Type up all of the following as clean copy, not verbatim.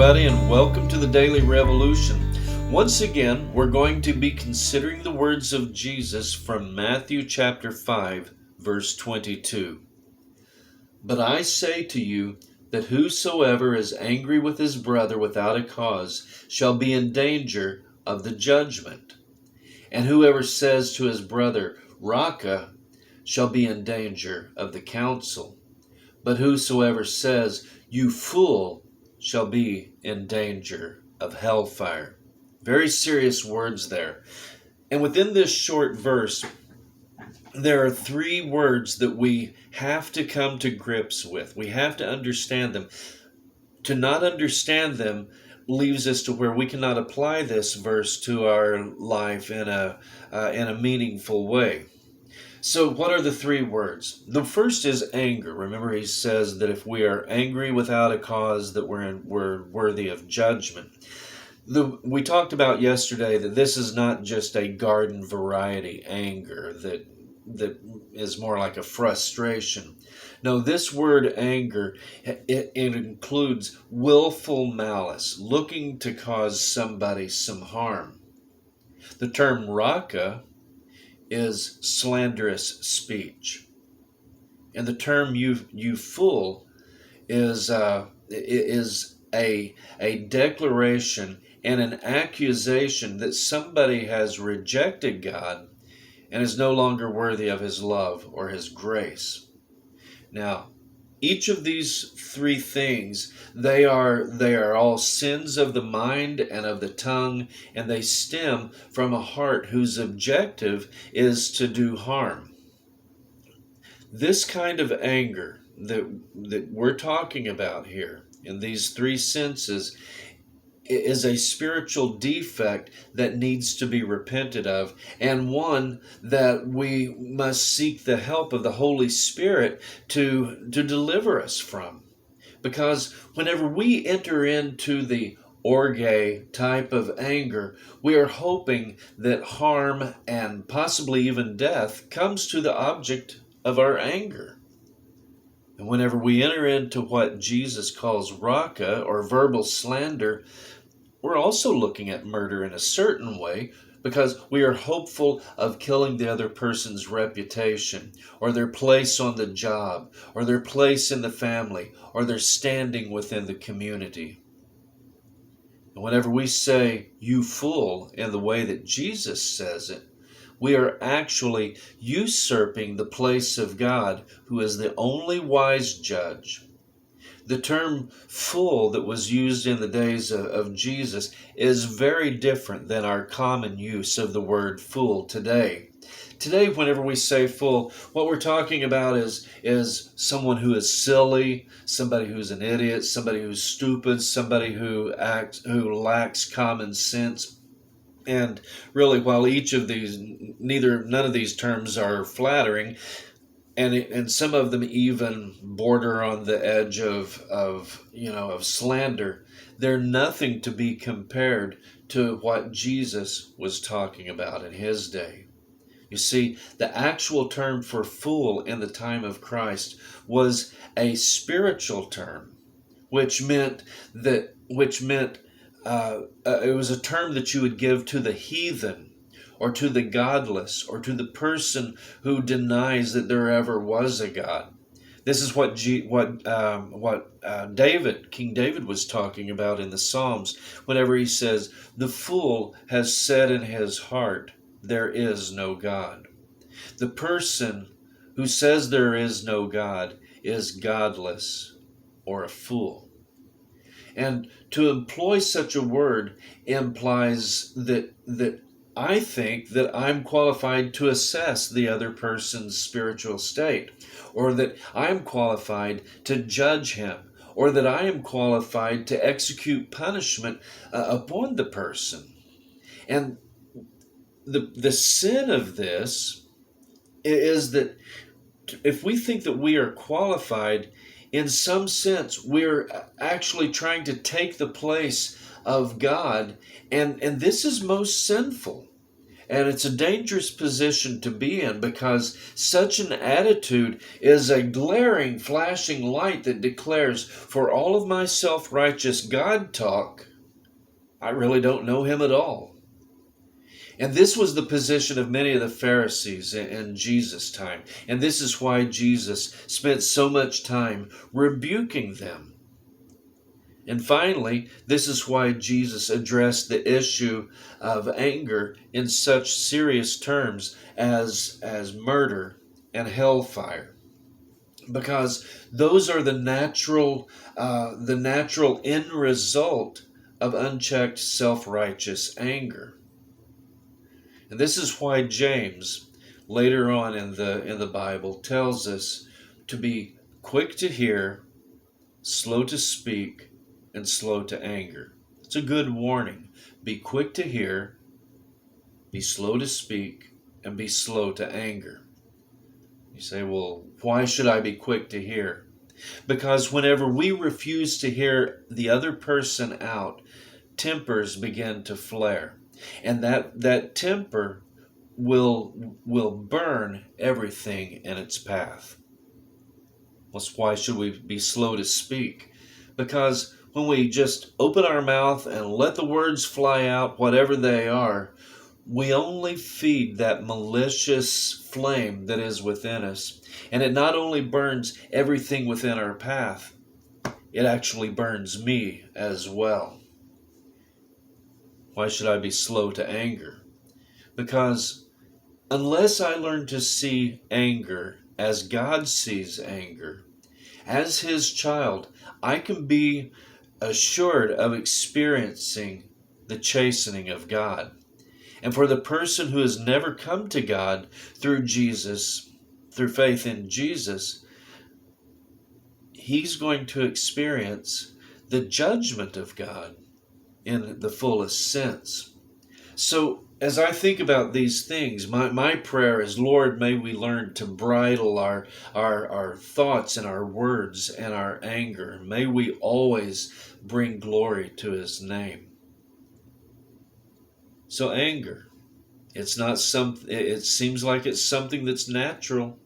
everybody, and welcome to the Daily Revolution. Once again, we're going to be considering the words of Jesus from Matthew chapter 5, verse 22. But I say to you that whosoever is angry with his brother without a cause shall be in danger of the judgment. And whoever says to his brother, Raca, shall be in danger of the council. But whosoever says, You fool, shall be in danger of hellfire. Very serious words there. And within this short verse, there are three words that we have to come to grips with. We have to understand them. To not understand them leaves us to where we cannot apply this verse to our life in a meaningful way. So what are the three words? The first is anger. Remember, he says that if we are angry without a cause, that we're worthy of judgment. We talked about yesterday that this is not just a garden variety anger that is more like a frustration. No, this word anger, it includes willful malice, looking to cause somebody some harm. The term raca is slanderous speech. And the term you fool is a declaration and an accusation that somebody has rejected God and is no longer worthy of his love or his grace. Now, each of these three things, they are all sins of the mind and of the tongue, and they stem from a heart whose objective is to do harm. This kind of anger that we're talking about here in these three senses is a spiritual defect that needs to be repented of, and one that we must seek the help of the Holy Spirit to deliver us from. Because whenever we enter into the orge type of anger, we are hoping that harm and possibly even death comes to the object of our anger. And whenever we enter into what Jesus calls raca, or verbal slander, we're also looking at murder in a certain way, because we are hopeful of killing the other person's reputation, or their place on the job, or their place in the family, or their standing within the community. And whenever we say, you fool, in the way that Jesus says it, we are actually usurping the place of God, who is the only wise judge. The term fool that was used in the days of Jesus is very different than our common use of the word fool today. Today, whenever we say fool, what we're talking about is someone who is silly, somebody who's an idiot, somebody who's stupid, somebody who lacks common sense. And really, while each of these, none of these terms are flattering, and some of them even border on the edge of slander, they're nothing to be compared to what Jesus was talking about in his day. You see, the actual term for fool in the time of Christ was a spiritual term, which meant it was a term that you would give to the heathen, or to the godless, or to the person who denies that there ever was a God. This is what King David was talking about in the Psalms, whenever he says, "The fool has said in his heart, there is no God." The person who says there is no God is godless, or a fool. And to employ such a word implies that I think that I'm qualified to assess the other person's spiritual state, or that I'm qualified to judge him, or that I am qualified to execute punishment upon the person. And the sin of this is that if we think that we are qualified, in some sense, we're actually trying to take the place of God, and this is most sinful. And it's a dangerous position to be in, because such an attitude is a glaring, flashing light that declares, for all of my self-righteous God talk, I really don't know him at all. And this was the position of many of the Pharisees in Jesus' time. And this is why Jesus spent so much time rebuking them. And finally, this is why Jesus addressed the issue of anger in such serious terms as murder and hellfire. Because those are the natural end result of unchecked self-righteous anger. And this is why James, later on in the Bible, tells us to be quick to hear, slow to speak, and slow to anger. It's a good warning. Be quick to hear, be slow to speak, and be slow to anger. You say, well, why should I be quick to hear? Because whenever we refuse to hear the other person out, tempers begin to flare. And that temper will burn everything in its path. Well, why should we be slow to speak? Because when we just open our mouth and let the words fly out, whatever they are, we only feed that malicious flame that is within us. And it not only burns everything within our path, it actually burns me as well. Why should I be slow to anger? Because unless I learn to see anger as God sees anger, as His child, I can be assured of experiencing the chastening of God. And for the person who has never come to God through Jesus, through faith in Jesus, he's going to experience the judgment of God in the fullest sense. So as I think about these things, my prayer is, Lord, may we learn to bridle our thoughts and our words and our anger. May we always bring glory to His name. So anger, it's not it seems like it's something that's natural,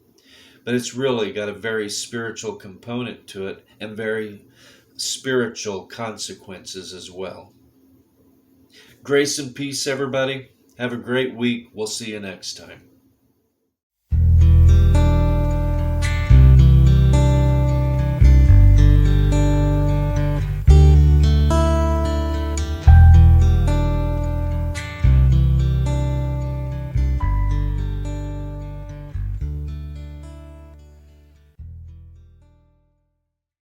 but it's really got a very spiritual component to it and very spiritual consequences as well. Grace and peace, everybody. Have a great week. We'll see you next time.